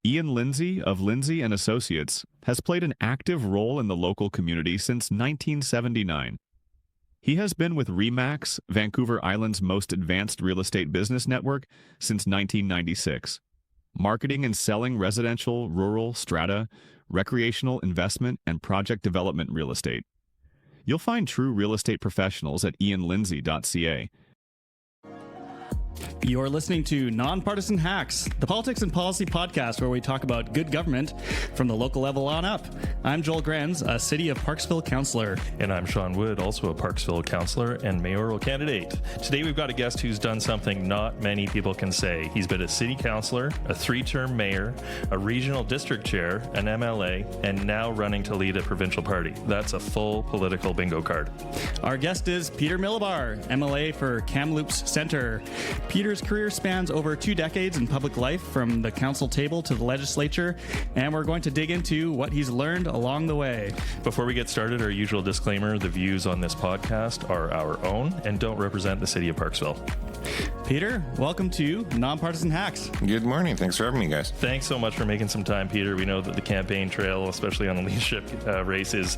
Ian Lindsay of Lindsay and Associates has played an active role in the local community since 1979. He has been with RE/MAX, Vancouver Island's most advanced real estate business network, since 1996, marketing and selling residential, rural, strata, recreational, investment, and project development real estate. You'll find true real estate professionals at ianlindsay.ca. You're listening to Nonpartisan Hacks, the politics and policy podcast where we talk about good government from the local level on up. I'm Joel Grenz, a City of Parksville councillor. And I'm Sean Wood, also a Parksville councillor and mayoral candidate. Today we've got a guest who's done something not many people can say. He's been a city councillor, a 3-term mayor, a regional district chair, an MLA, and now running to lead a provincial party. That's a full political bingo card. Our guest is Peter Milobar, MLA for Kamloops Centre. Peter's career spans over 2 decades in public life, from the council table to the legislature, and we're going to dig into what he's learned along the way. Before we get started, our usual disclaimer: the views on this podcast are our own and don't represent the City of Parksville. Peter, welcome to Nonpartisan Hacks. Good morning. Thanks for having me, guys. Thanks so much for making some time, Peter. We know that the campaign trail, especially on the leadership race, is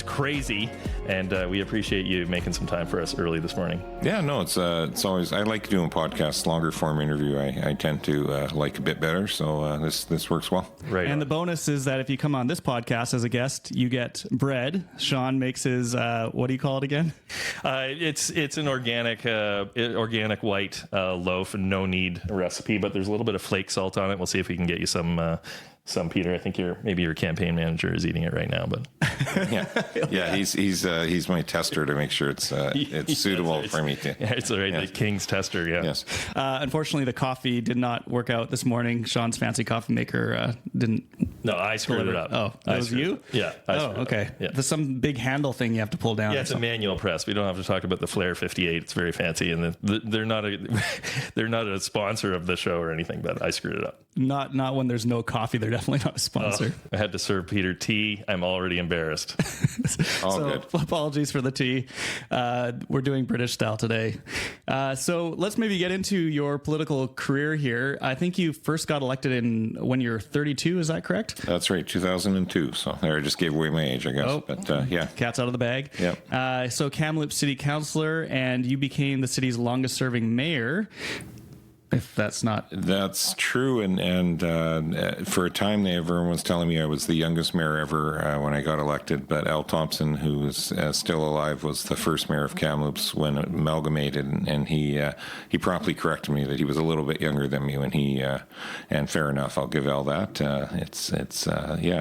crazy, and we appreciate you making some time for us early this morning. Yeah, no, it's always, I like doing podcasts. Longer form interview I tend to like a bit better, so this works well. Right. And the bonus is that if you come on this podcast as a guest, you get bread. Sean makes his what do you call it again? It's an organic white loaf, and no knead recipe, but there's a little bit of flake salt on it. We'll see if we can get you some, Peter. I think maybe your campaign manager is eating it right now, but yeah, he's my tester to make sure it's suitable for me to. Yeah, it's right. Yes. The King's tester. Yeah. Yes. Unfortunately, the coffee did not work out this morning. Sean's fancy coffee maker didn't. No, I screwed it up. Oh, that was you? Yeah. Okay. Yeah. There's some big handle thing you have to pull down. Yeah, it's a manual press. We don't have to talk about the Flair 58. It's very fancy, and they're not a sponsor of the show or anything. But I screwed it up. Not when there's no coffee. They're definitely not a sponsor. I had to serve Peter tea. I'm already embarrassed. Good. Apologies for the tea. We're doing British style today. So let's maybe get into your political career here. I think you first got elected when you're 32. Is that correct? That's right, 2002. So there, I just gave away my age, I guess. Oh, but yeah, cat's out of the bag. Yeah. So Kamloops City Councillor, and you became the city's longest-serving mayor. If that's not... That's true, and for a time everyone was telling me I was the youngest mayor ever when I got elected, but Al Thompson, who is still alive, was the first mayor of Kamloops when it amalgamated, and he promptly corrected me that he was a little bit younger than me when he, and fair enough, I'll give Al that.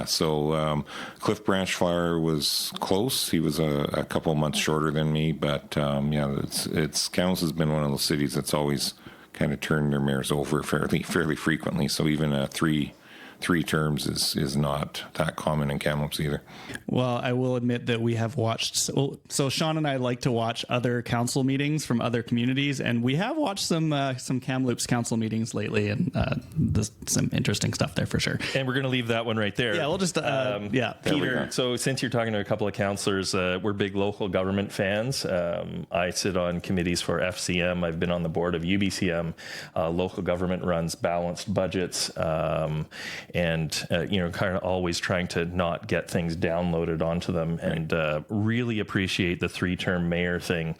So Cliff Branchflower was close. He was a couple months shorter than me, but Kamloops has been one of those cities that's always kind of turn their mayors over fairly frequently. So even three terms is not that common in Kamloops either. Well, I will admit that we have watched. So Sean and I like to watch other council meetings from other communities, and we have watched some Kamloops council meetings lately, and there's some interesting stuff there for sure. And we're going to leave that one right there. Yeah, we'll just Peter. So since you're talking to a couple of councillors, we're big local government fans. I sit on committees for FCM. I've been on the board of UBCM. Local government runs balanced budgets. And kind of always trying to not get things downloaded onto them, and really appreciate the 3-term mayor thing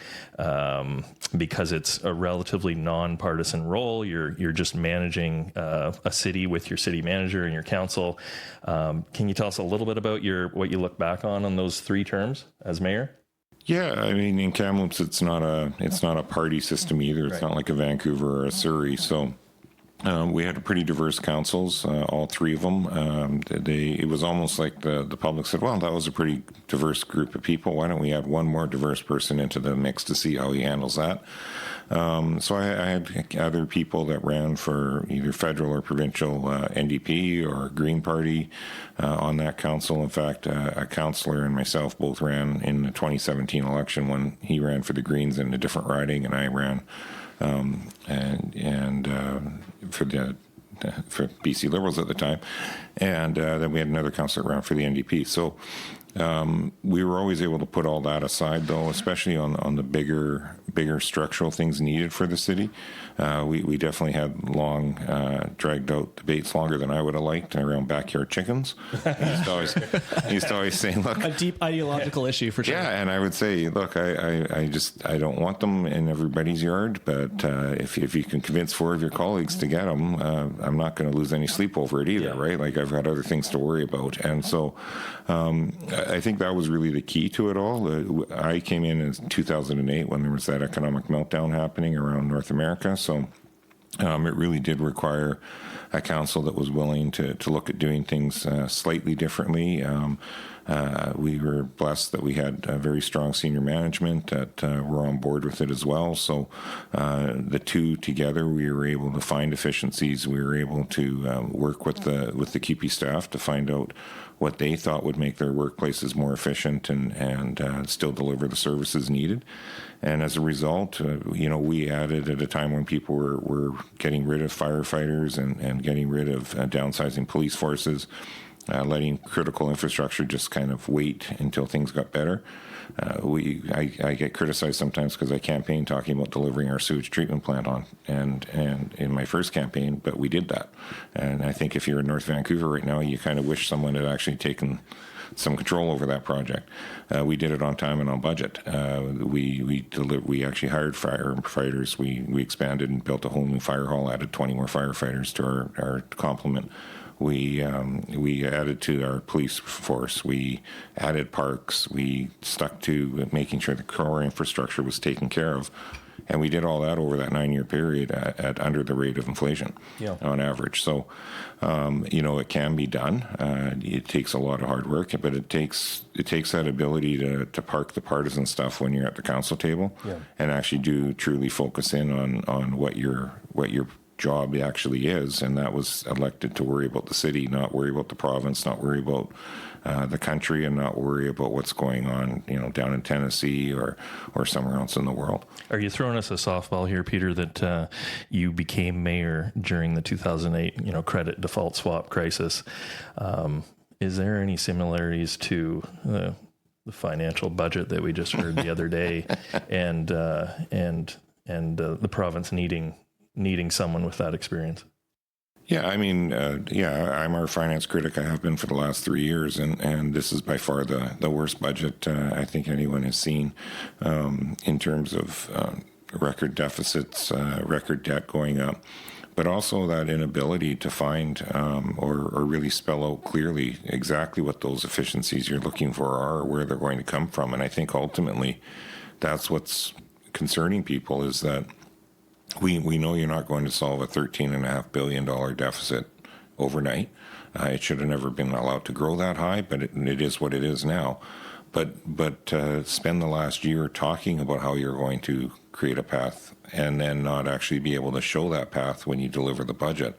because it's a relatively nonpartisan role. You're just managing a city with your city manager and your council. Can you tell us a little bit about what you look back on those 3 terms as mayor? Yeah, I mean, in Kamloops, it's not a party system either. It's right. Not like a Vancouver or a Surrey, so. We had pretty diverse councils, all 3 of them. It was almost like the public said, well, that was a pretty diverse group of people. Why don't we add one more diverse person into the mix to see how he handles that? So I had other people that ran for either federal or provincial NDP or Green Party on that council. In fact, a councillor and myself both ran in the 2017 election when he ran for the Greens in a different riding, and I ran for BC Liberals at the time, and then we had another councillor around for the NDP. So We were always able to put all that aside, though, especially on the bigger structural things needed for the city. We definitely had long, dragged out debates, longer than I would have liked, around backyard chickens. He used to always say, look, A deep ideological issue for sure. yeah, and I would say, look, I don't want them in everybody's yard, but if you can convince 4 of your colleagues to get them, I'm not going to lose any sleep over it either, right? Like, I've got other things to worry about. And so I think that was really the key to it all. I came in 2008 when there was that economic meltdown happening around North America. So it really did require a council that was willing to look at doing things slightly differently. We were blessed that we had very strong senior management that were on board with it as well. So the two together, we were able to find efficiencies. We were able to work with the QP staff to find out what they thought would make their workplaces more efficient and still deliver the services needed. And as a result, we added at a time when people were getting rid of firefighters and getting rid of downsizing police forces, letting critical infrastructure just kind of wait until things got better. I get criticized sometimes because I campaign talking about delivering our sewage treatment plant on, and in my first campaign, but we did that. And I think if you're in North Vancouver right now, you kind of wish someone had actually some control over that project. We did it on time and on budget. We actually hired firefighters. We expanded and built a whole new fire hall, added 20 more firefighters to our complement. We added to our police force. We added parks. We stuck to making sure the core infrastructure was taken care of. And we did all that over that 9-year period at under the rate of inflation on average. So, it can be done. It takes a lot of hard work, but it takes that ability to park the partisan stuff when you're at the council table and actually do truly focus in on what your job actually is. And that was elected to worry about the city, not worry about the province, not worry about the country, and not worry about what's going on, down in Tennessee or somewhere else in the world. Are you throwing us a softball here, Peter, that you became mayor during the 2008, credit default swap crisis? Is there any similarities to the financial budget that we just heard the other day, and the province needing someone with that experience? Yeah, I mean, I'm our finance critic. I have been for the last 3 years, and this is by far the worst budget I think anyone has seen in terms of record deficits, record debt going up, but also that inability to find or really spell out clearly exactly what those efficiencies you're looking for are, or where they're going to come from. And I think ultimately that's what's concerning people, is that we know you're not going to solve a $13.5 billion deficit overnight. It should have never been allowed to grow that high, but it is what it is now. But spend the last year talking about how you're going to create a path and then not actually be able to show that path when you deliver the budget,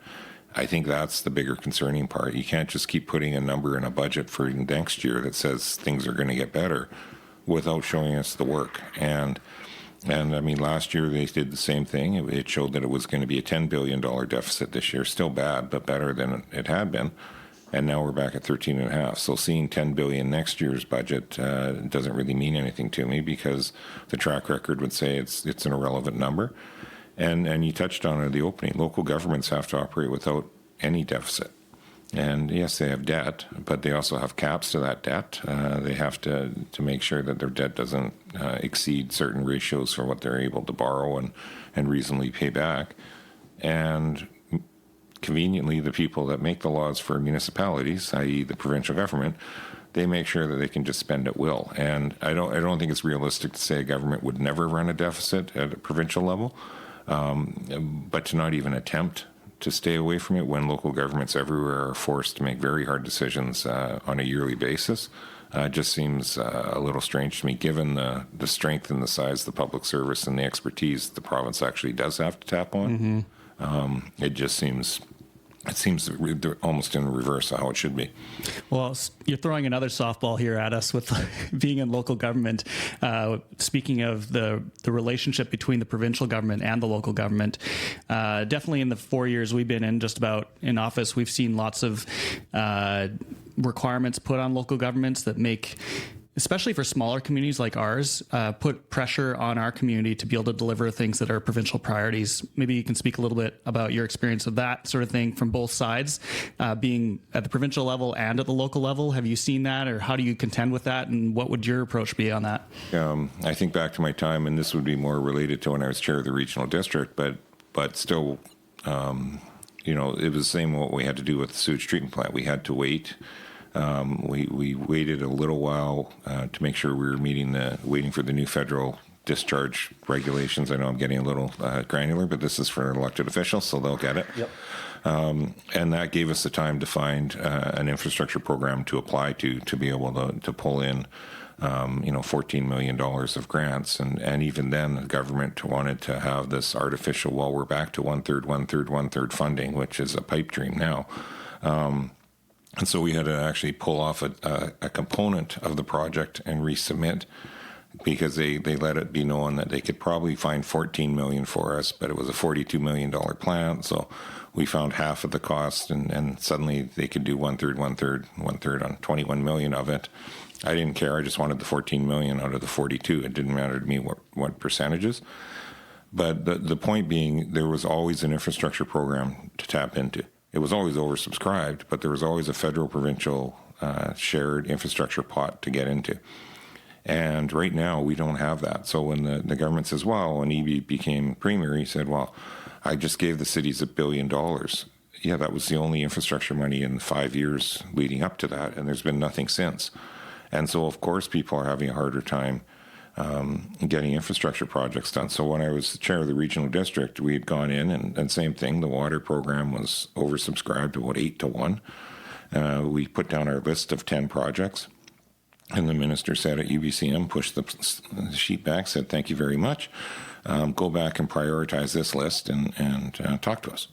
I think that's the bigger concerning part. You can't just keep putting a number in a budget for next year that says things are going to get better without showing us the work. And I mean, last year they did the same thing. It showed that it was going to be a $10 billion deficit this year. Still bad, but better than it had been. And now we're back at 13.5. So seeing $10 billion next year's budget doesn't really mean anything to me, because the track record would say it's an irrelevant number. And you touched on it in the opening. Local governments have to operate without any deficit. And yes, they have debt, but they also have caps to that debt. They have to make sure that their debt doesn't exceed certain ratios for what they're able to borrow and reasonably pay back. And conveniently, the people that make the laws for municipalities, i.e. the provincial government, they make sure that they can just spend at will. And I don't think it's realistic to say a government would never run a deficit at a provincial level, but to not even attempt to stay away from it when local governments everywhere are forced to make very hard decisions on a yearly basis just seems a little strange to me, given the strength and the size of the public service and the expertise the province actually does have to tap on. It just seems it seems they're almost in reverse of how it should be. Well, you're throwing another softball here at us with being in local government. Speaking of the relationship between the provincial government and the local government, definitely in the 4 years we've been in just about in office, we've seen lots of requirements put on local governments that make, especially for smaller communities like ours, put pressure on our community to be able to deliver things that are provincial priorities. Maybe you can speak a little bit about your experience of that sort of thing from both sides, being at the provincial level and at the local level. Have you seen that, or how do you contend with that, and what would your approach be on that? I think back to my time, and this would be more related to when I was chair of the regional district, but still, it was the same what we had to do with the sewage treatment plant. We had to wait. We waited a little while to make sure we were waiting for the new federal discharge regulations. I know I'm getting a little granular, but this is for elected officials, so they'll get it. Yep. And that gave us the time to find an infrastructure program to apply to be able to pull in, $14 million of grants. And even then, the government wanted to have this artificial, well, we're back to one-third funding, which is a pipe dream now. And so we had to actually pull off a component of the project and resubmit, because they let it be known that they could probably find $14 million for us, but it was a $42 million plant. So we found half of the cost, and suddenly they could do one-third on $21 million of it. I didn't care. I just wanted the $14 million out of the 42. It didn't matter to me what percentages. But the point being, there was always an infrastructure program to tap into. It was always oversubscribed, but there was always a federal provincial shared infrastructure pot to get into. And right now, we don't have that. So when the government says, well, when Eby became premier, he said, well, I just gave the cities $1 billion. Yeah, that was the only infrastructure money in the 5 years leading up to that, and there's been nothing since. And so, of course, people are having a harder time getting infrastructure projects done. So when I was chair of the regional district, we had gone in, and same thing, the water program was oversubscribed to about 8 to 1. We put down our list of 10 projects, and the minister said at UBCM, pushed the sheet back, said, thank you very much. Go back and prioritize this list and talk to us.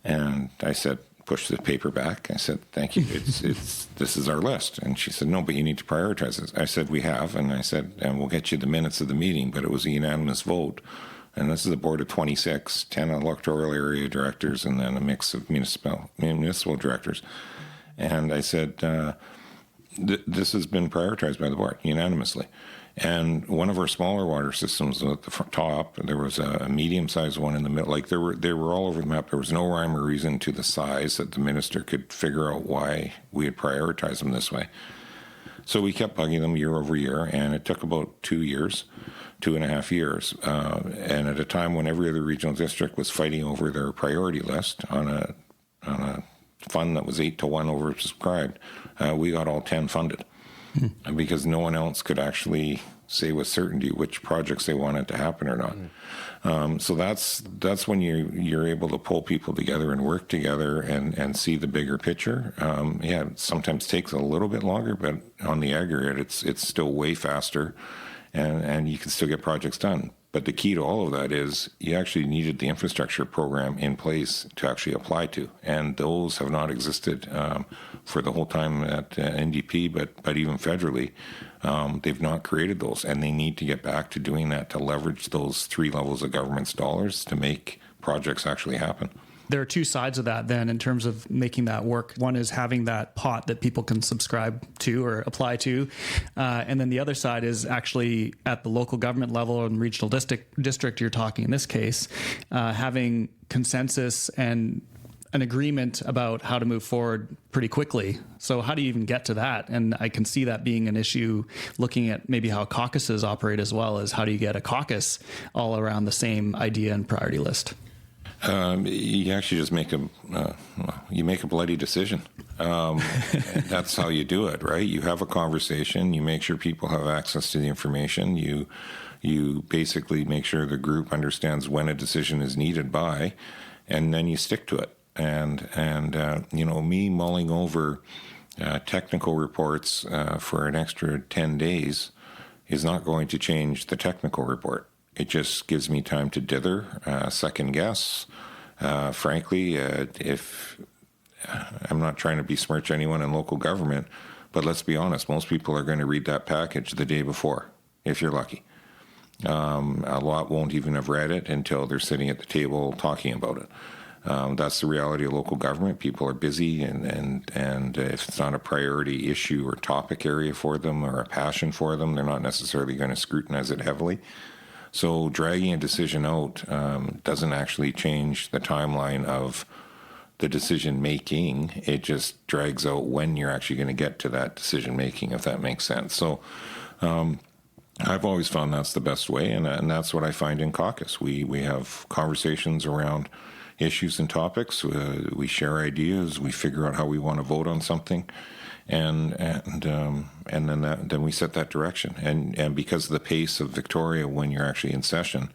And I said, push the paper back. I said, thank you. This is our list. And she said, no, but you need to prioritize this. I said, we have. And I said, and we'll get you the minutes of the meeting, but it was a unanimous vote. And this is a board of 26, 10 electoral area directors, and then a mix of municipal directors. And I said, this has been prioritized by the board unanimously. And one of our smaller water systems at the top, there was a medium-sized one in the middle. Like they were all over the map. There was no rhyme or reason to the size that the minister could figure out why we had prioritized them this way. So we kept bugging them year over year, and it took about 2.5 years. And at a time when every other regional district was fighting over their priority list on a fund that was 8 to 1 oversubscribed, we got all 10 funded. Because no one else could actually say with certainty which projects they wanted to happen or not. So that's when you're able to pull people together and work together and see the bigger picture. It sometimes takes a little bit longer, but on the aggregate, it's still way faster, and you can still get projects done. But the key to all of that is you actually needed the infrastructure program in place to actually apply to. And those have not existed for the whole time at NDP, but even federally, they've not created those. And they need to get back to doing that, to leverage those 3 levels of government's dollars to make projects actually happen. There are two sides of that then in terms of making that work. One is having that pot that people can subscribe to or apply to. And then the other side is actually at the local government level or the regional district you're talking in this case, having consensus and an agreement about how to move forward pretty quickly. So how do you even get to that? And I can see that being an issue looking at maybe how caucuses operate as well, as how do you get a caucus all around the same idea and priority list? You actually just make a bloody decision. That's how you do it, right? You have a conversation. You make sure people have access to the information. You basically make sure the group understands when a decision is needed by, and then you stick to it. And me mulling over technical reports for an extra 10 days is not going to change the technical report. It just gives me time to dither, second guess. Frankly, if I'm not trying to besmirch anyone in local government, but let's be honest, most people are going to read that package the day before, if you're lucky. A lot won't even have read it until they're sitting at the table talking about it. That's the reality of local government. People are busy, and if it's not a priority issue or topic area for them or a passion for them, they're not necessarily going to scrutinize it heavily. So dragging a decision out doesn't actually change the timeline of the decision making. It just drags out when you're actually going to get to that decision making, if that makes sense. So I've always found that's the best way, and that's what I find in Caucus. We have conversations around issues and topics. We share ideas. We figure out how we want to vote on something, and then we set that direction. And because of the pace of Victoria, when you're actually in session,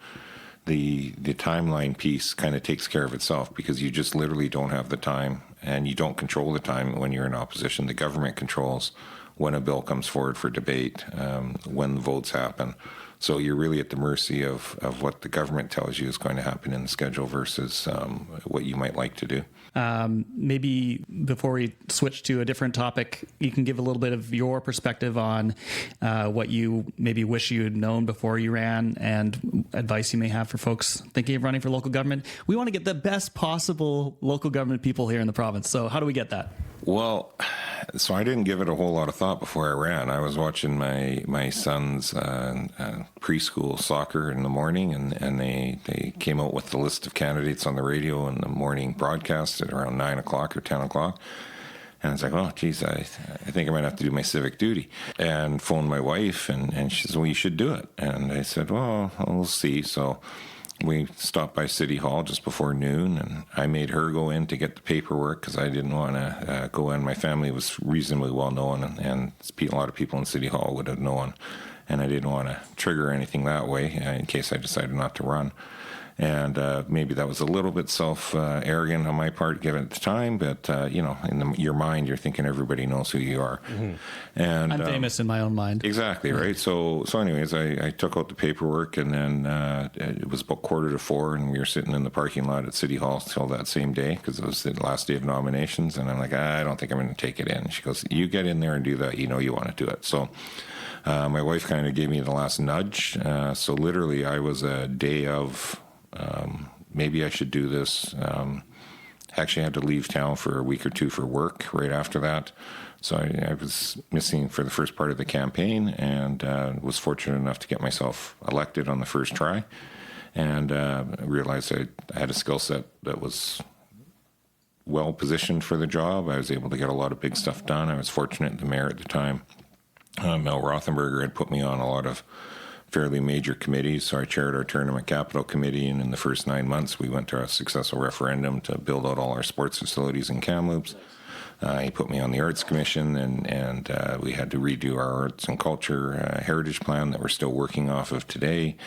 the timeline piece kind of takes care of itself, because you just literally don't have the time, and you don't control the time when you're in opposition. The government controls when a bill comes forward for debate, when the votes happen. So you're really at the mercy of what the government tells you is going to happen in the schedule versus what you might like to do. Maybe before we switch to a different topic, you can give a little bit of your perspective on what you maybe wish you had known before you ran, and advice you may have for folks thinking of running for local government. We want to get the best possible local government people here in the province. So how do we get that? Well, so I didn't give it a whole lot of thought before I ran. I was watching my son's preschool soccer in the morning, and they came out with the list of candidates on the radio in the morning broadcast at around 9 o'clock or 10 o'clock. And I was like, oh, geez, I think I might have to do my civic duty. And phoned my wife, and she said, well, you should do it. And I said, well, we'll see. So we stopped by City Hall just before noon, and I made her go in to get the paperwork because I didn't want to go in. My family was reasonably well known, and a lot of people in City Hall would have known, and I didn't want to trigger anything that way in case I decided not to run. And maybe that was a little bit self-arrogant on my part given at the time, but, in your mind, you're thinking everybody knows who you are. Mm-hmm. And I'm famous in my own mind. Exactly, right? So anyways, I took out the paperwork, and then it was about 3:45, and we were sitting in the parking lot at City Hall till that same day because it was the last day of nominations, and I'm like, I don't think I'm going to take it in. She goes, you get in there and do that. You know you want to do it. So my wife kind of gave me the last nudge. So literally I was a day of... maybe I should do this. Actually, I had to leave town for a week or two for work right after that. So I was missing for the first part of the campaign, and was fortunate enough to get myself elected on the first try, and realized I had a skill set that was well positioned for the job. I was able to get a lot of big stuff done. I was fortunate the mayor at the time, Mel Rothenberger, had put me on a lot of fairly major committees. So I chaired our tournament capital committee, and in the first 9 months we went to a successful referendum to build out all our sports facilities in Kamloops. He put me on the arts commission, and we had to redo our arts and culture heritage plan that we're still working off of today.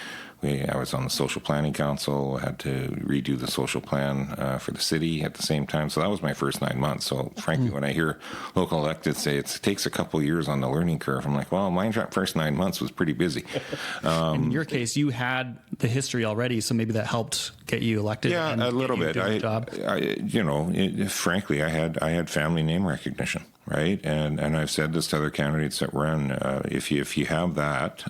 I was on the social planning council, had to redo the social plan for the city at the same time. So that was my first 9 months. So frankly, when I hear local electeds say it takes a couple years on the learning curve, I'm like, well, my first 9 months was pretty busy. In your case, you had the history already, so maybe that helped get you elected. Yeah, a little bit. Frankly, I had family name recognition. Right, and I've said this to other candidates that run. If you have that,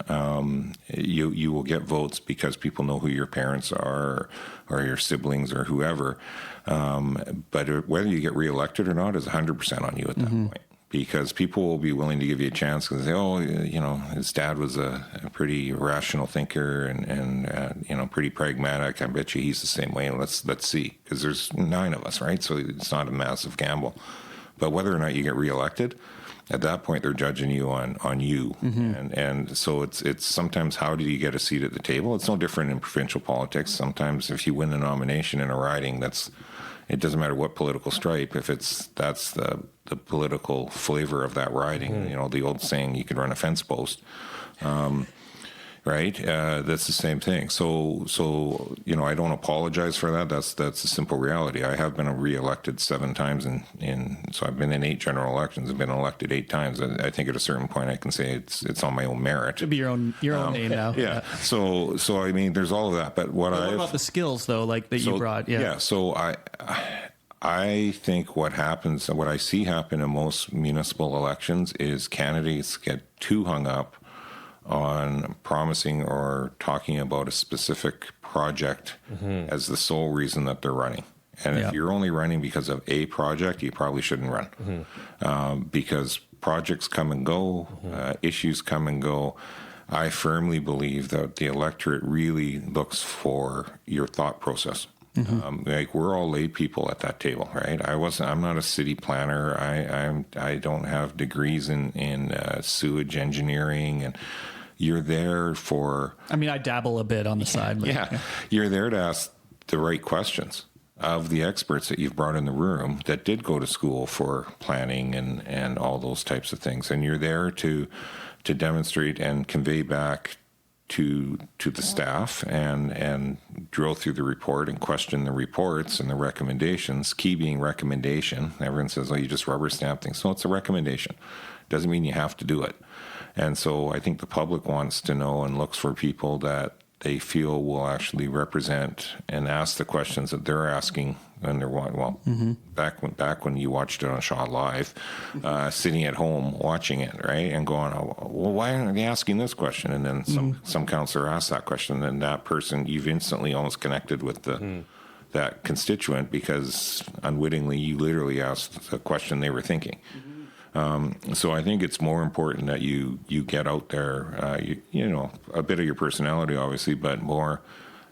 you will get votes because people know who your parents are, or your siblings, or whoever. But whether you get reelected or not is 100% on you at that point, because people will be willing to give you a chance because they say, oh, his dad was a pretty rational thinker and pretty pragmatic. I bet you he's the same way. Let's see, because there's 9 of us, right? So it's not a massive gamble. But whether or not you get reelected, at that point they're judging you on you, and so it's sometimes how do you get a seat at the table? It's no different in provincial politics. Sometimes if you win a nomination in a riding, it doesn't matter what political stripe. If that's the political flavor of that riding, the old saying, you could run a fence post. Right, that's the same thing. So I don't apologize for that. That's a simple reality. I have been reelected 7 times, so I've been in 8 general elections. I've been elected 8 times. I think at a certain point I can say it's on my own merit. It should be your own name now. Yeah. So I mean, there's all of that. But what about the skills though, like that you brought? Yeah. Yeah. So I think what I see happen in most municipal elections is candidates get too hung up on promising or talking about a specific project as the sole reason that they're running. And if you're only running because of a project, you probably shouldn't run, because projects come and go, issues come and go. I firmly believe that the electorate really looks for your thought process. Like, we're all lay people at that table, right? I'm not a city planner. I don't have degrees in sewage engineering, and you're there for. I mean, I dabble a bit on the side. But, You're there to ask the right questions of the experts that you've brought in the room that did go to school for planning and all those types of things, and you're there to demonstrate and convey back to the staff and drill through the report and question the reports and the recommendations. Key being recommendation. Everyone says, "Oh, you just rubber stamp things." So it's a recommendation. Doesn't mean you have to do it. And so I think the public wants to know and looks for people that they feel will actually represent and ask the questions that they're asking when they're back when you watched it on Shaw Live, sitting at home watching it, right, and going, "Oh, well, why aren't they asking this question?" And then some councillor asks that question, and that person, you've instantly almost connected with that constituent, because unwittingly you literally asked the question they were thinking. So I think it's more important that you get out there, you know, a bit of your personality, obviously, but more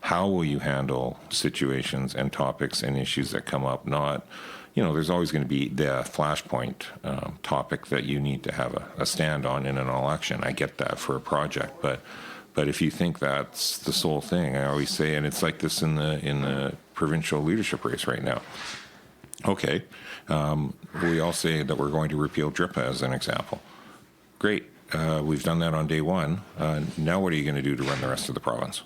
how will you handle situations and topics and issues that come up. Not, you know, there's always going to be the flashpoint topic that you need to have a stand on in an election. I get that for a project, but if you think that's the sole thing, I always say, and it's like this in the provincial leadership race right now. Okay, we all say that we're going to repeal DRIPA as an example. Great, we've done that on day one. Now what are you going to do to run the rest of the province?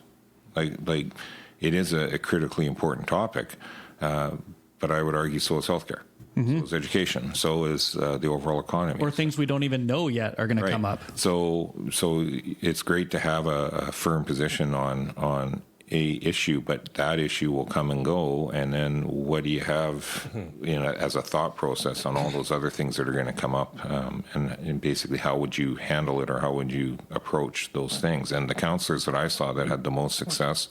Like it is a critically important topic, but I would argue so is healthcare, so is education, so is the overall economy. Or things we don't even know yet are going to come up. So it's great to have a firm position on a issue, but that issue will come and go, and then what do you have, you know, as a thought process on all those other things that are going to come up, and basically how would you handle it, or how would you approach those things? And the councillors that I saw that had the most success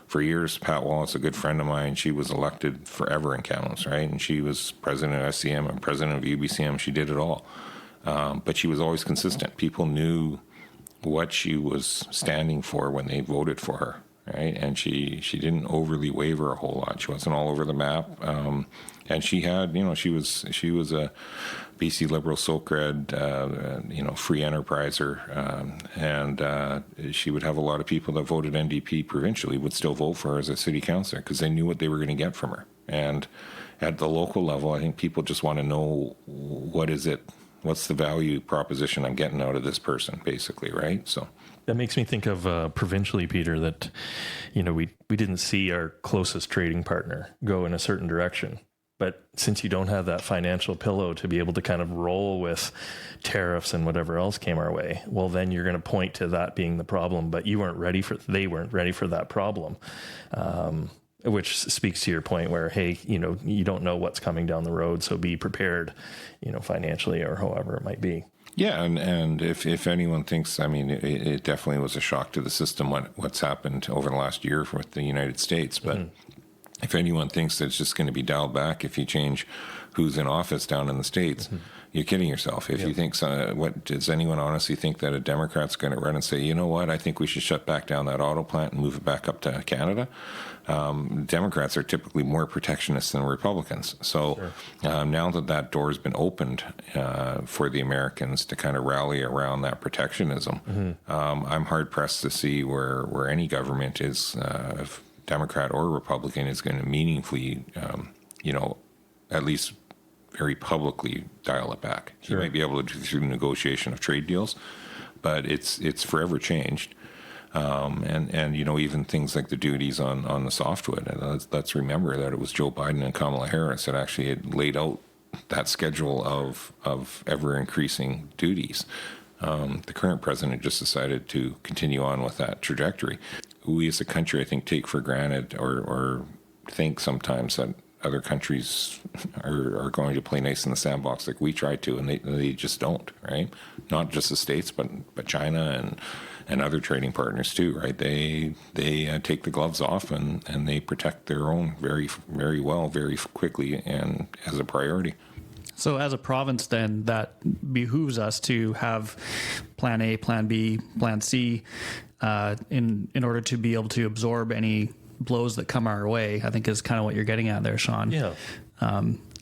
for years, Pat Wallace, a good friend of mine, she was elected forever in Kamloops, right? And she was president of SCM and president of UBCM. She did it all, but she was always consistent. People knew what she was standing for when they voted for her. Right, and she didn't overly waver a whole lot. She wasn't all over the map, and she had, you know, she was a BC Liberal Socred, you know, free enterpriser, and she would have a lot of people that voted NDP provincially would still vote for her as a city councillor because they knew what they were going to get from her. And at the local level, I think people just want to know what's the value proposition I'm getting out of this person, basically, right? So. That makes me think of provincially, Peter, that, you know, we didn't see our closest trading partner go in a certain direction. But since you don't have that financial pillow to be able to kind of roll with tariffs and whatever else came our way, well, then you're going to point to that being the problem. But they weren't ready for that problem, which speaks to your point where, hey, you know, you don't know what's coming down the road, so be prepared, you know, financially or however it might be. Yeah, and if anyone thinks, I mean, it definitely was a shock to the system what's happened over the last year with the United States. But if anyone thinks that it's just going to be dialed back if you change who's in office down in the States, you're kidding yourself. If you think, what does anyone honestly think that a Democrat's going to run and say, you know what, I think we should shut back down that auto plant and move it back up to Canada? Democrats are typically more protectionist than Republicans. So now that door has been opened for the Americans to kind of rally around that protectionism, I'm hard pressed to see where any government is, Democrat or Republican, is going to meaningfully, you know, at least very publicly dial it back. You might be able to do through negotiation of trade deals, but it's forever changed. And you know, even things like the duties on the softwood. And let's remember that it was Joe Biden and Kamala Harris that actually had laid out that schedule of ever increasing duties. The current president just decided to continue on with that trajectory. We as a country, I think, take for granted or think sometimes that other countries are going to play nice in the sandbox like we try to, and they just don't, right? Not just the States, but China and other trading partners too, right? They take the gloves off and they protect their own very, very well, very quickly, and as a priority. So as a province, then, that behooves us to have plan A, plan B, plan C in order to be able to absorb any blows that come our way, I think is kind of what you're getting at there, Sean. Yeah.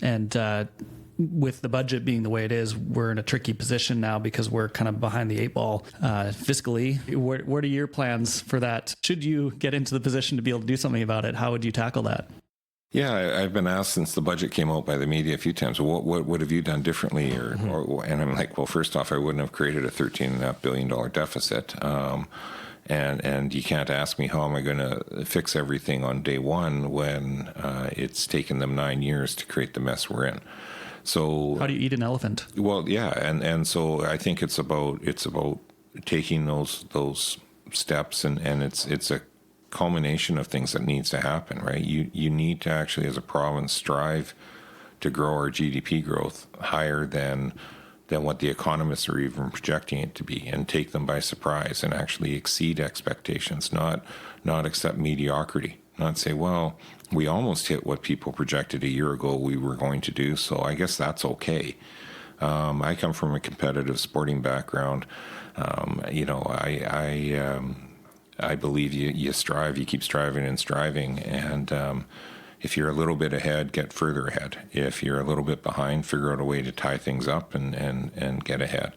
And with the budget being the way it is, we're in a tricky position now because we're kind of behind the eight ball fiscally. What are your plans for that? Should you get into the position to be able to do something about it, how would you tackle that? Yeah, I've been asked since the budget came out by the media a few times, what have you done differently? And I'm like, well, first off, I wouldn't have created a $13.5 billion deficit. And you can't ask me how am I going to fix everything on day one when it's taken them 9 years to create the mess we're in. So how do you eat an elephant? Well, yeah, and so I think it's about taking those steps, and it's a culmination of things that needs to happen, right? You need to actually, as a province, strive to grow our GDP growth higher than what the economists are even projecting it to be, and take them by surprise and actually exceed expectations, not accept mediocrity, not say, well, we almost hit what people projected a year ago we were going to do, so I guess that's okay. I come from a competitive sporting background. I believe you strive, you keep striving and striving, and if you're a little bit ahead, get further ahead. If you're a little bit behind, figure out a way to tie things up and get ahead.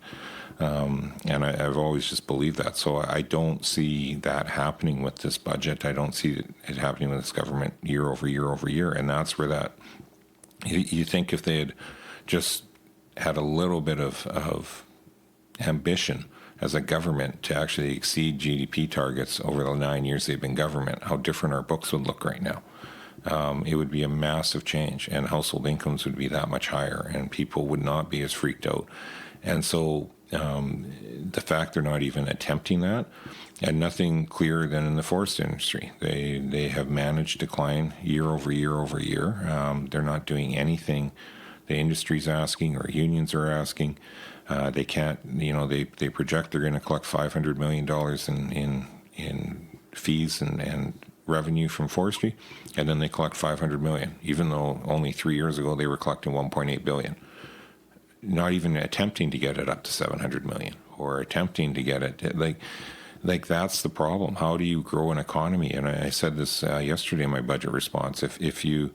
And I've always just believed that. So I don't see that happening with this budget. I don't see it happening with this government year over year over year. And that's where you think if they had just had a little bit of ambition as a government to actually exceed GDP targets over the 9 years they've been government, how different our books would look right now. It would be a massive change, and household incomes would be that much higher, and people would not be as freaked out. And so the fact they're not even attempting that, and nothing clearer than in the forest industry. They have managed decline year over year over year. They're not doing anything the industry's asking or unions are asking. They can't, they project they're going to collect $500 million in fees and revenue from forestry, and then they collect $500 million, even though only 3 years ago they were collecting $1.8 billion. Not even attempting to get it up to $700 million, or attempting to get it like that's the problem. How do you grow an economy? And I said this yesterday in my budget response. If you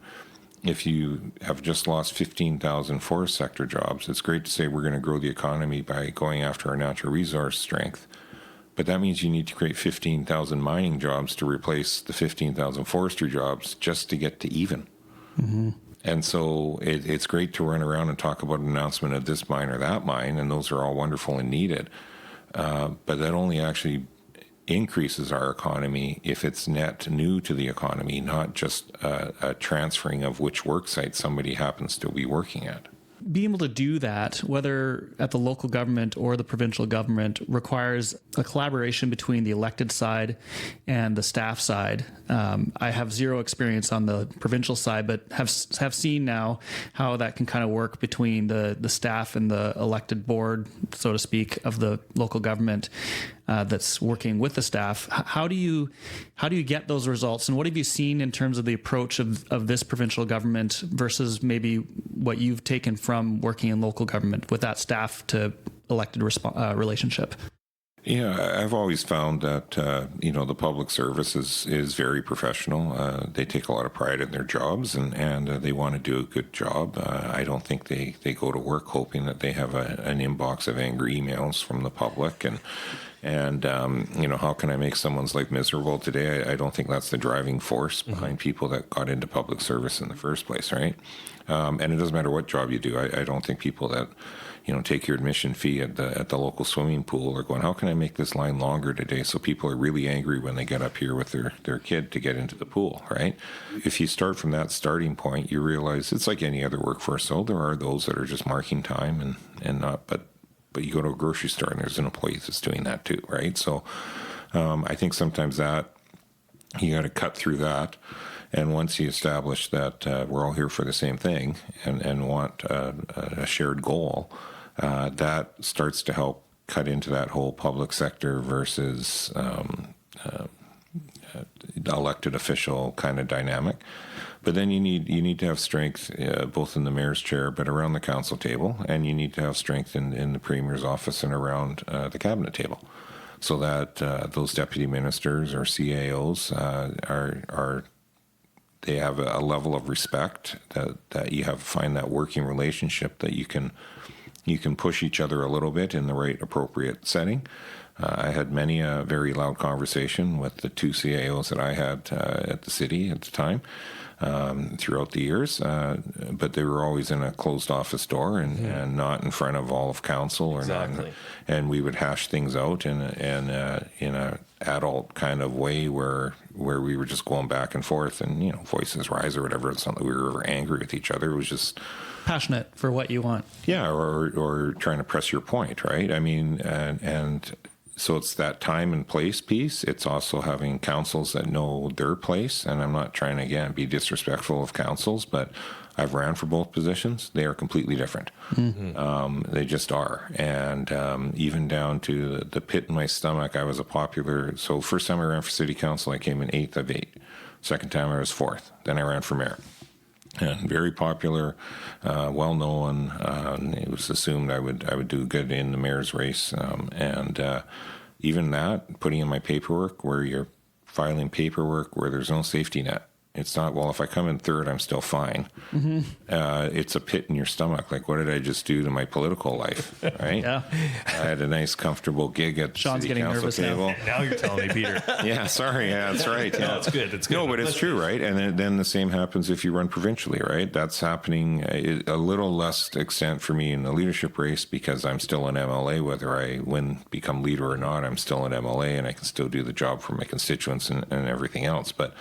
have just lost 15,000 forest sector jobs, it's great to say we're going to grow the economy by going after our natural resource strength. But that means you need to create 15,000 mining jobs to replace the 15,000 forestry jobs just to get to even. Mm-hmm. And so it's great to run around and talk about an announcement of this mine or that mine, and those are all wonderful and needed. But that only actually increases our economy if it's net new to the economy, not just a transferring of which work site somebody happens to be working at. Being able to do that, whether at the local government or the provincial government, requires a collaboration between the elected side and the staff side. I have zero experience on the provincial side, but have seen now how that can kind of work between the staff and the elected board, so to speak, of the local government that's working with the staff. How do you get those results, and what have you seen in terms of the approach of this provincial government versus maybe what you've taken from working in local government with that staff to elected relationship? Yeah, I've always found that, the public service is very professional. They take a lot of pride in their jobs, and they want to do a good job. I don't think they go to work hoping that they have an inbox of angry emails from the public and how can I make someone's life miserable today? I don't think that's the driving force behind people that got into public service in the first place, right? And it doesn't matter what job you do. I don't think people that take your admission fee at the local swimming pool are going, how can I make this line longer today? So people are really angry when they get up here with their kid to get into the pool, right? If you start from that starting point, you realize it's like any other workforce. So there are those that are just marking time and not, but you go to a grocery store and there's an employee that's doing that too, right? So I think sometimes that you got to cut through that And once you establish that we're all here for the same thing and want a shared goal, that starts to help cut into that whole public sector versus elected official kind of dynamic. But then you need to have strength both in the mayor's chair, but around the council table, and you need to have strength in the premier's office and around the cabinet table, so that those deputy ministers or CAOs they have a level of respect that you find that working relationship that you can push each other a little bit in the right appropriate setting. I had many a very loud conversation with the two CAOs that I had at the city at the time throughout the years, but they were always in a closed office door and not in front of all of council or Exactly. and we would hash things out in a adult kind of way where we were just going back and forth and, you know, voices rise or whatever. It's not that we were ever angry with each other. It was just Passionate for what you want. yeah, or trying to press your point, right? I mean, and so it's that time and place piece. It's also having councils that know their place. And I'm not trying to, again, be disrespectful of councils, but I've ran for both positions. They are completely different. They just are. And even down to the pit in my stomach, I was a popular. So first time I ran for city council, I came in 8th of 8. Second time I was 4th. Then I ran for mayor. And very popular, well known. It was assumed I would do good in the mayor's race, and even that, putting in my paperwork, where you're filing paperwork where there's no safety net. It's not, well, if I come in 3rd, I'm still fine. It's a pit in your stomach. Like, what did I just do to my political life, right? Yeah. I had a nice, comfortable gig at the Sean's city getting council nervous now. table. Now you're telling me, Peter. Yeah, sorry. Yeah, that's right. Yeah, No, it's good. It's good. No, but it's true, right? And then the same happens if you run provincially, right? That's happening a little less extent for me in the leadership race because I'm still an MLA, whether I become leader or not. I'm still an MLA, and I can still do the job for my constituents and everything else. But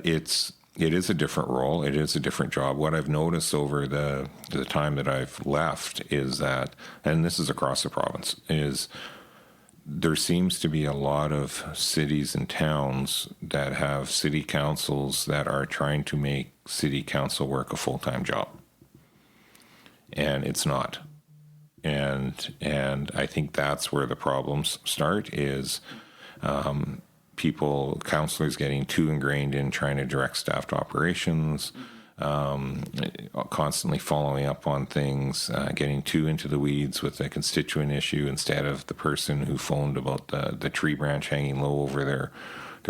it is a different role. It is a different job. What I've noticed over the time that I've left is that, and this is across the province, is there seems to be a lot of cities and towns that have city councils that are trying to make city council work a full-time job. And it's not. And I think that's where the problems start is councillors getting too ingrained in trying to direct staffed operations, constantly following up on things, getting too into the weeds with a constituent issue instead of the person who phoned about the tree branch hanging low over their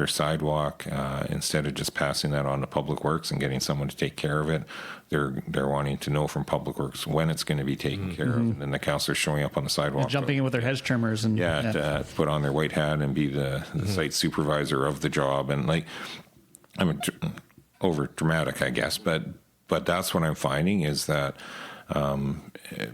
sidewalk. Instead of just passing that on to Public Works and getting someone to take care of it, they're wanting to know from Public Works when it's going to be taken care of. And then the councillor showing up on the sidewalk. And jumping in with their hedge trimmers. And to put on their white hat and be the site supervisor of the job. And like, I'm over dramatic, I guess, but that's what I'm finding is that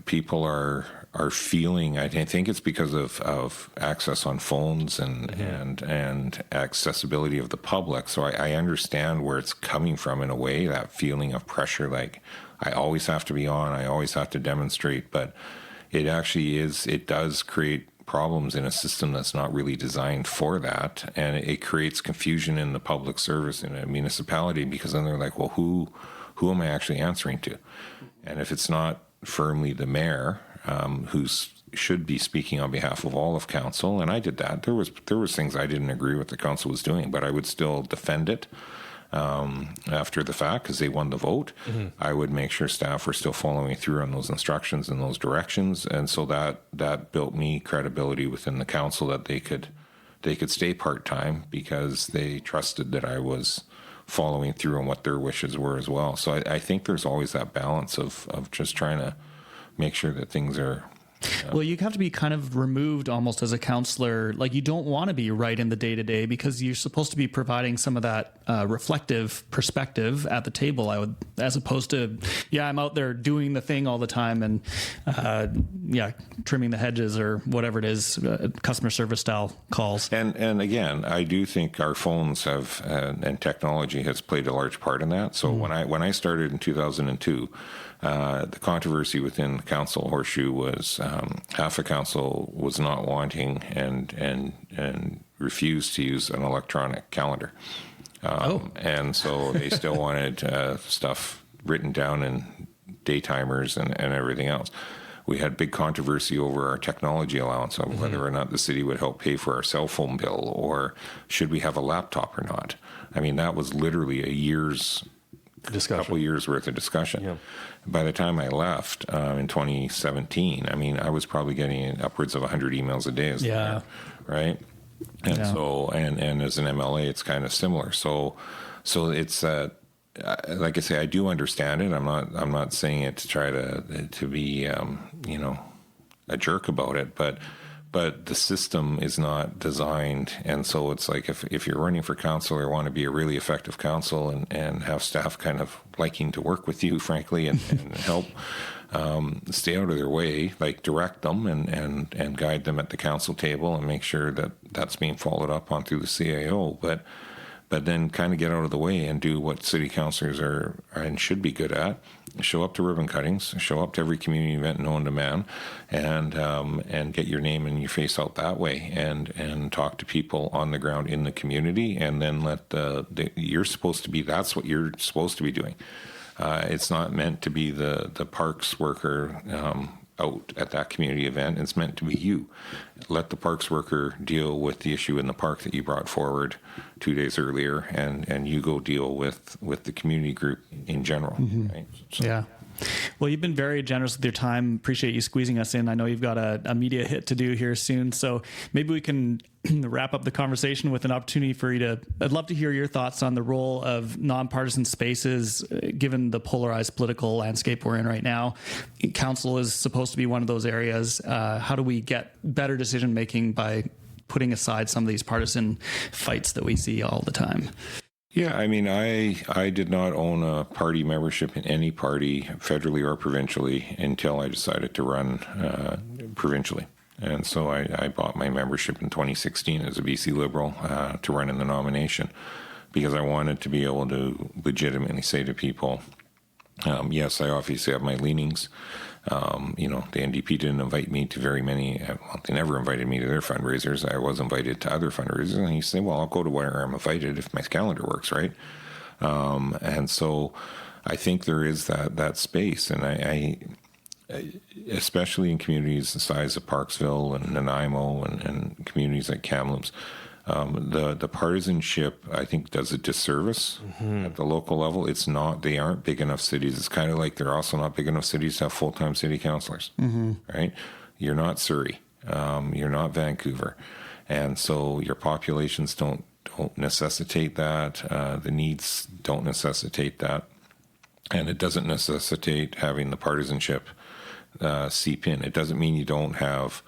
people are feeling, I think it's because of access on phones and accessibility of the public. So I understand where it's coming from in a way, that feeling of pressure, like I always have to be on, I always have to demonstrate, but it does create problems in a system that's not really designed for that. And it creates confusion in the public service in a municipality because then they're like, well, who am I actually answering to? And if it's not firmly the mayor, who should be speaking on behalf of all of council, and I did that. There was things I didn't agree with the council was doing, but I would still defend it after the fact because they won the vote. I would make sure staff were still following through on those instructions and those directions, and so that built me credibility within the council that they could stay part-time because they trusted that I was following through on what their wishes were as well. So I think there's always that balance of just trying to make sure that things are. Well, you have to be kind of removed almost as a councillor. Like you don't want to be right in the day-to-day because you're supposed to be providing some of that reflective perspective at the table, as opposed to, I'm out there doing the thing all the time and, trimming the hedges or whatever it is, customer service style calls. And again, I do think our phones have, and technology has played a large part in that. So when I started in 2002, the controversy within council horseshoe was half a council was not wanting and refused to use an electronic calendar. And so they still wanted stuff written down in daytimers and everything else. We had big controversy over our technology allowance of whether or not the city would help pay for our cell phone bill, or should we have a laptop or not. I mean, that was literally couple years worth of discussion. Yeah. By the time I left in 2017, I mean, I was probably getting upwards of 100 emails a day as the mayor, right? And so, and as an MLA, it's kind of similar. So it's like I say, I do understand it. I'm not saying it to try to be a jerk about it, but the system is not designed. And so it's like if you're running for council or want to be a really effective council and have staff kind of liking to work with you, frankly, and help, stay out of their way, like direct them and guide them at the council table and make sure that that's being followed up on through the CAO. But then kind of get out of the way and do what city councillors are and should be good at. Show up to ribbon cuttings, show up to every community event known to man, and get your name and your face out that way, and talk to people on the ground in the community, and then let that's what you're supposed to be doing. It's not meant to be the parks worker out at that community event. It's meant to be you. Let the parks worker deal with the issue in the park that you brought forward 2 days earlier, and you go deal with the community group in general. Right? So. Yeah. Well, you've been very generous with your time. Appreciate you squeezing us in. I know you've got a media hit to do here soon, so maybe we can wrap up the conversation with an opportunity for you I'd love to hear your thoughts on the role of nonpartisan spaces, given the polarized political landscape we're in right now. Council is supposed to be one of those areas. How do we get better decision making by putting aside some of these partisan fights that we see all the time? Yeah, I mean, I did not own a party membership in any party, federally or provincially, until I decided to run provincially. And so I bought my membership in 2016 as a BC Liberal to run in the nomination, because I wanted to be able to legitimately say to people, yes, I obviously have my leanings. The NDP didn't invite me to very many. They never invited me to their fundraisers. I was invited to other fundraisers, and you say, well, I'll go to where I'm invited if my calendar works, right? And so I think there is that space, and I especially in communities the size of Parksville and Nanaimo and communities like Kamloops, the partisanship, I think, does a disservice at the local level. It's not, they aren't big enough cities. It's kind of like they're also not big enough cities to have full-time city councillors, right? You're not Surrey. You're not Vancouver. And so your populations don't necessitate that. The needs don't necessitate that. And it doesn't necessitate having the partisanship seep in. It doesn't mean you don't have,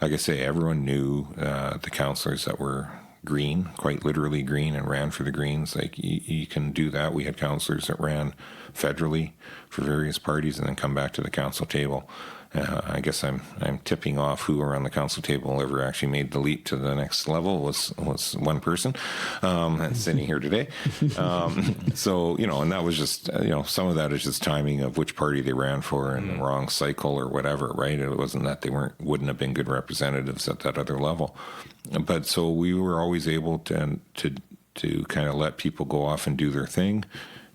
like I say, everyone knew the councillors that were green, quite literally green, and ran for the Greens. Like you can do that. We had councillors that ran federally for various parties and then come back to the council table. I guess I'm tipping off who around the council table ever actually made the leap to the next level was one person that's sitting here today. So, and that was just, some of that is just timing of which party they ran for in the wrong cycle or whatever, right? It wasn't that they wouldn't have been good representatives at that other level. But so we were always able to kind of let people go off and do their thing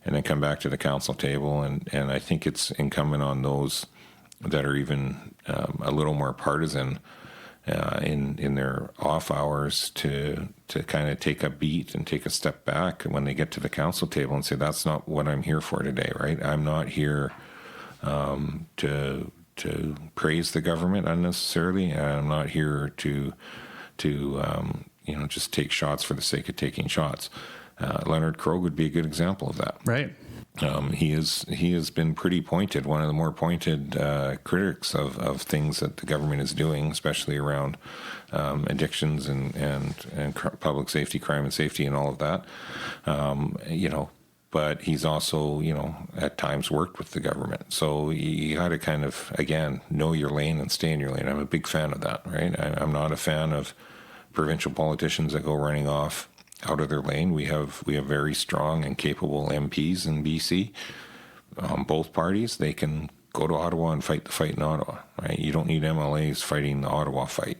and then come back to the council table. And I think it's incumbent on those that are even a little more partisan in their off hours to kind of take a beat and take a step back when they get to the council table and say, that's not what I'm here for today, right? I'm not here to praise the government unnecessarily. I'm not here to just take shots for the sake of taking shots. Leonard Krogh would be a good example of that. Right. He has been pretty pointed, one of the more pointed critics of things that the government is doing, especially around addictions and public safety, crime and safety, and all of that. But he's also, at times worked with the government. So you got to kind of, again, know your lane and stay in your lane. I'm a big fan of that, right? I'm not a fan of provincial politicians that go running off out of their lane. We have very strong and capable MPs in BC, both parties. They can go to Ottawa and fight the fight in Ottawa, right? You don't need MLAs fighting the Ottawa fight.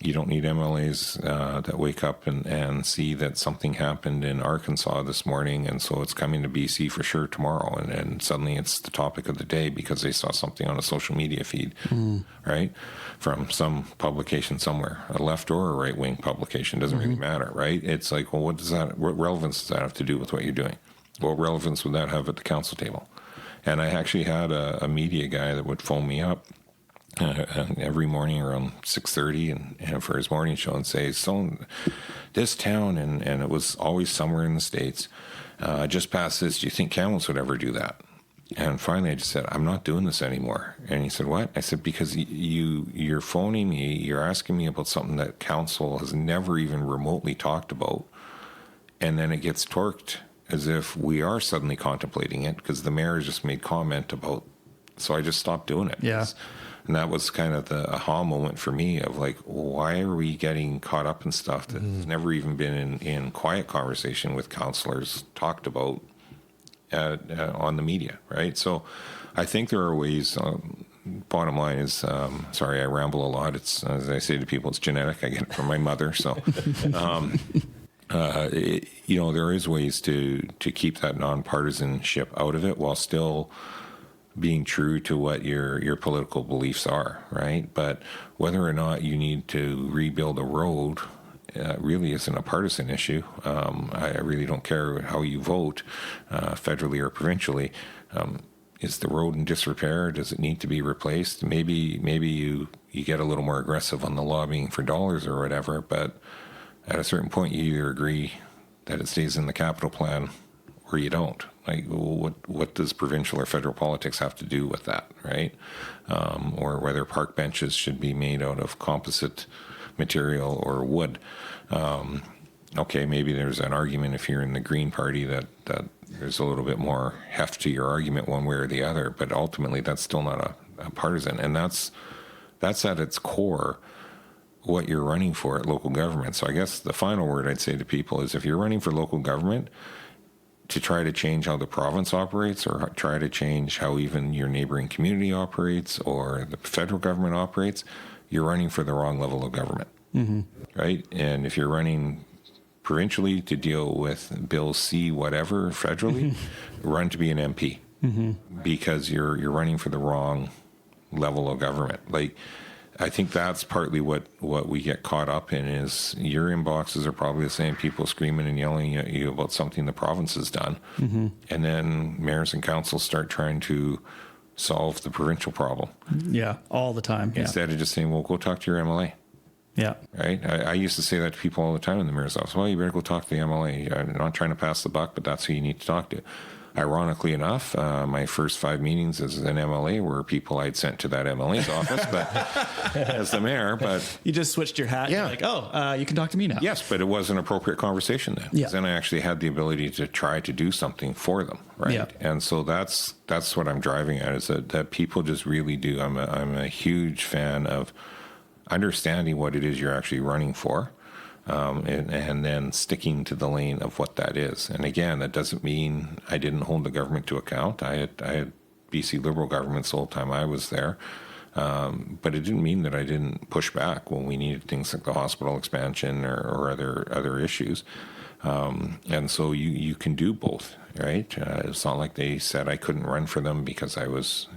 You don't need MLAs that wake up and see that something happened in Arkansas this morning, and so it's coming to BC for sure tomorrow, and suddenly it's the topic of the day because they saw something on a social media feed, right, from some publication somewhere, a left or a right-wing publication, doesn't really matter, right? It's like, well, what relevance does that have to do with what you're doing? What relevance would that have at the council table? And I actually had a media guy that would phone me up every morning around 6:30 and for his morning show and say, so this town, and it was always somewhere in the States, just past this, do you think Kamloops would ever do that? And finally I just said, I'm not doing this anymore. And he said, what? I said, because you're phoning me, you're asking me about something that council has never even remotely talked about, and then it gets torqued as if we are suddenly contemplating it because the mayor just made comment about, so I just stopped doing it. Yeah. And that was kind of the aha moment for me of like, why are we getting caught up in stuff that has never even been in quiet conversation with councillors talked about on the media, right? So I think there are ways, bottom line is, sorry, I ramble a lot. It's, as I say to people, it's genetic. I get it from my mother. So, there is ways to keep that nonpartisanship out of it while still being true to what your political beliefs are, right? But whether or not you need to rebuild a road really isn't a partisan issue. I really don't care how you vote, federally or provincially. Is the road in disrepair? Does it need to be replaced? Maybe you get a little more aggressive on the lobbying for dollars or whatever, but at a certain point you either agree that it stays in the capital plan or you don't. Like, what does provincial or federal politics have to do with that, right? Or whether park benches should be made out of composite material or wood. Okay, maybe there's an argument if you're in the Green Party that there's a little bit more heft to your argument one way or the other, but ultimately that's still not a partisan. And that's at its core what you're running for at local government. So I guess the final word I'd say to people is if you're running for local government, to try to change how the province operates or try to change how even your neighboring community operates or the federal government operates, you're running for the wrong level of government, right? And if you're running provincially to deal with Bill C whatever federally, run to be an MP because you're running for the wrong level of government. Like, I think that's partly what we get caught up in is your inboxes are probably the same people screaming and yelling at you about something the province has done. And then mayors and councils start trying to solve the provincial problem. Yeah, all the time. Instead of just saying, well, go talk to your MLA. Yeah. Right? I used to say that to people all the time in the mayor's office. Well, you better go talk to the MLA. I'm not trying to pass the buck, but that's who you need to talk to. Ironically enough, my first 5 meetings as an MLA were people I'd sent to that MLA's office, but as the mayor. But you just switched your hat. Yeah. You're like, you can talk to me now. Yes, but it was an appropriate conversation then. Yeah. Then I actually had the ability to try to do something for them, right? Yeah. And so that's what I'm driving at is that people just really do. I'm a huge fan of understanding what it is you're actually running for. And then sticking to the lane of what that is. And again, that doesn't mean I didn't hold the government to account. I had BC Liberal governments the whole time I was there. But it didn't mean that I didn't push back when we needed things like the hospital expansion or other issues. And so you can do both, right? It's not like they said I couldn't run for them because I was,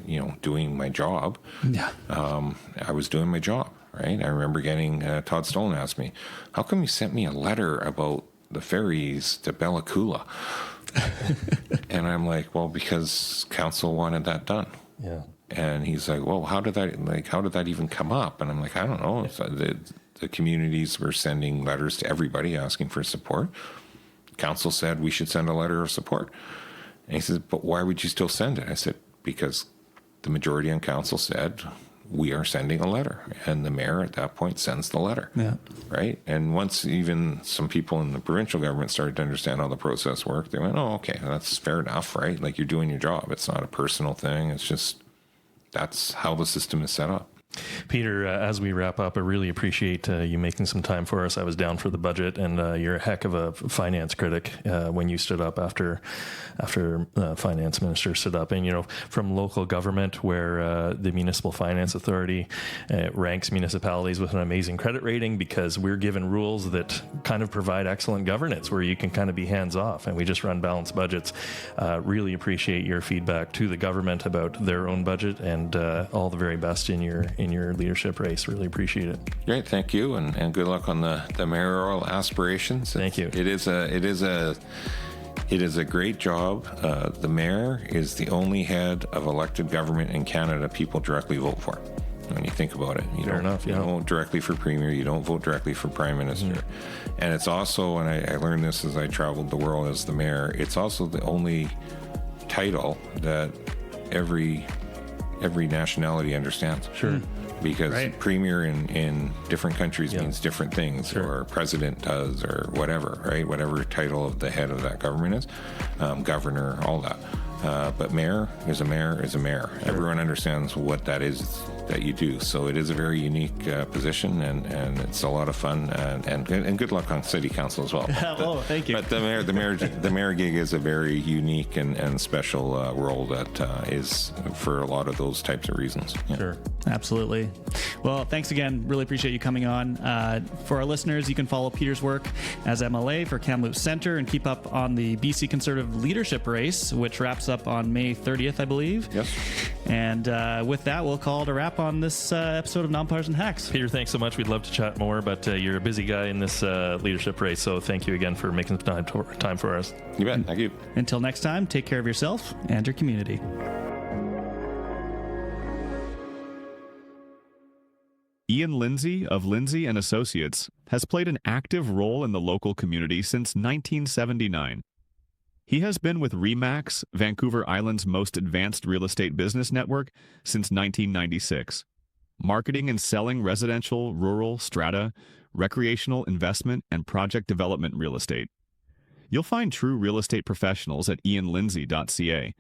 doing my job. Yeah. I was doing my job. Right. I remember getting Todd Stone asked me, how come you sent me a letter about the ferries to Bella Coola? And I'm like, well, because council wanted that done. Yeah. And he's like, well, how did that even come up? And I'm like, I don't know. So the communities were sending letters to everybody asking for support. Council said we should send a letter of support. And he says, but why would you still send it? I said, because the majority on council said we are sending a letter, and the mayor at that point sends the letter. Yeah. Right. And once even some people in the provincial government started to understand how the process worked, they went, oh, okay, that's fair enough, right? Like, you're doing your job. It's not a personal thing. It's just, that's how the system is set up. Peter, as we wrap up, I really appreciate you making some time for us. I was down for the budget, and you're a heck of a finance critic when you stood up after finance minister stood up. And, you know, from local government, where the Municipal Finance Authority ranks municipalities with an amazing credit rating because we're given rules that kind of provide excellent governance where you can kind of be hands off, and we just run balanced budgets. Really appreciate your feedback to the government about their own budget, and all the very best in your leadership race. Really appreciate it. Great, thank you, and good luck on the mayoral aspirations. Thank you. It is a great job. The mayor is the only head of elected government in Canada people directly vote for. When you think about it, you don't vote directly for premier, you don't vote directly for prime minister. And it's also, and I learned this as I traveled the world as the mayor, it's also the only title that every nationality understands. Sure. Because premier in different countries means different things, or president does, or whatever, right? Whatever title of the head of that government is, governor, all that. But mayor is a mayor is a mayor. Sure. Everyone understands what that is that you do. So it is a very unique position, and it's a lot of fun, and good luck on city council as well. Thank you. But the mayor gig is a very unique and special role that is for a lot of those types of reasons. Yeah. Sure. Absolutely. Well, thanks again. Really appreciate you coming on. For our listeners, you can follow Peter's work as MLA for Kamloops Centre and keep up on the BC Conservative leadership race, which wraps up on May 30th, I believe. Yes. And with that, we'll call it a wrap on this episode of Nonpartisan Hacks. Peter, thanks so much. We'd love to chat more, but you're a busy guy in this leadership race, so thank you again for making time for us. You bet. Thank you. Until next time, take care of yourself and your community. Ian Lindsay of Lindsay and Associates has played an active role in the local community since 1979. He has been with RE/MAX, Vancouver Island's most advanced real estate business network, since 1996, marketing and selling residential, rural, strata, recreational, investment, and project development real estate. You'll find true real estate professionals at ianlindsay.ca